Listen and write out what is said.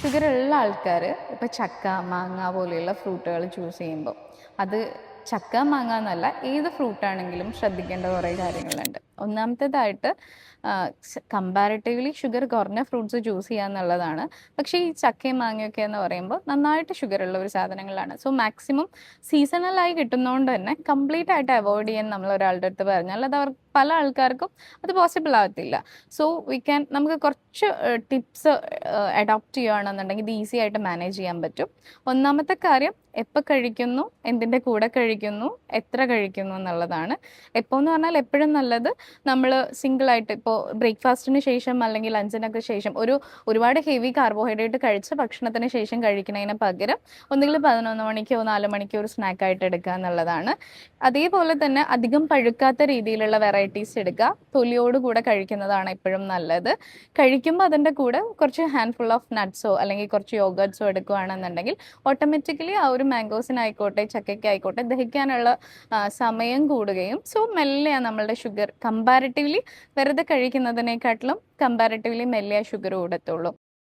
ഷുഗറുള്ള ആൾക്കാര് ഇപ്പൊ ചക്ക, മാങ്ങ പോലെയുള്ള ഫ്രൂട്ടുകൾ ചൂസ് ചെയ്യുമ്പോൾ അത് ചക്ക, മാങ്ങ എന്നല്ല ഏത് ഫ്രൂട്ടാണെങ്കിലും ശ്രദ്ധിക്കേണ്ട കുറേ കാര്യങ്ങളുണ്ട്. ഒന്നാമത്തേതായിട്ട് കമ്പാരിറ്റീവ്ലി ഷുഗർ കുറഞ്ഞ ഫ്രൂട്ട്സ് ചൂസ് ചെയ്യുക എന്നുള്ളതാണ്. പക്ഷേ ഈ ചക്കയും മാങ്ങയൊക്കെ എന്ന് പറയുമ്പോൾ നന്നായിട്ട് ഷുഗറുള്ള ഒരു സാധനങ്ങളാണ്. സോ മാക്സിമം സീസണലായി കിട്ടുന്നതുകൊണ്ട് തന്നെ കംപ്ലീറ്റ് ആയിട്ട് അവോയ്ഡ് ചെയ്യാൻ നമ്മൾ ഒരാളുടെ അടുത്ത് പറഞ്ഞാൽ അത് അവർ പല ആൾക്കാർക്കും അത് പോസിബിൾ ആകത്തില്ല. സോ നമുക്ക് കുറച്ച് ടിപ്സ് അഡോപ്റ്റ് ചെയ്യുകയാണെന്നുണ്ടെങ്കിൽ ഇത് ഈസി ആയിട്ട് മാനേജ് ചെയ്യാൻ പറ്റും. ഒന്നാമത്തെ കാര്യം എപ്പോൾ കഴിക്കുന്നു, എന്തിൻ്റെ കൂടെ കഴിക്കുന്നു, എത്ര കഴിക്കുന്നു എന്നുള്ളതാണ്. എപ്പോൾ എന്ന് പറഞ്ഞാൽ എപ്പോഴും നല്ലത് നമ്മൾ സിംഗിളായിട്ട് ഇപ്പോൾ ബ്രേക്ക്ഫാസ്റ്റിന് ശേഷം അല്ലെങ്കിൽ ലഞ്ചിനൊക്കെ ശേഷം ഒരുപാട് ഹെവി കാർബോഹൈഡ്രേറ്റ് കഴിച്ച ഭക്ഷണത്തിന് ശേഷം കഴിക്കുന്നതിന് പകരം ഒന്നുകിൽ 11 മണിക്കോ 4 മണിക്കോ ഒരു സ്നാക്കായിട്ട് എടുക്കുക എന്നുള്ളതാണ്. അതേപോലെ തന്നെ അധികം പഴുക്കാത്ത രീതിയിലുള്ള വെറൈറ്റീസ് എടുക്കുക, തൊലിയോട് കൂടെ കഴിക്കുന്നതാണ് എപ്പോഴും നല്ലത്. കഴിക്കുമ്പോൾ അതിൻ്റെ കൂടെ കുറച്ച് ഹാൻഡ്ഫുൾ ഓഫ് നട്ട്സോ അല്ലെങ്കിൽ കുറച്ച് യോഗേർട്സോ എടുക്കുകയാണെന്നുണ്ടെങ്കിൽ ഓട്ടോമാറ്റിക്കലി ആ ഒരു മാംഗോസിനായിക്കോട്ടെ ചക്കയ്ക്കായിക്കോട്ടെ ദഹിക്കാനുള്ള സമയം കൂടുകയും സോ മെല്ലെയാണ് നമ്മളുടെ ഷുഗർ കമ്പാരിറ്റീവ്ലി വെറുതെ കഴിക്കുന്നതിനേക്കാട്ടിലും കമ്പാരിറ്റീവ്ലി മെല്ലെയ ഷുഗർ കൂടത്തുള്ളൂ.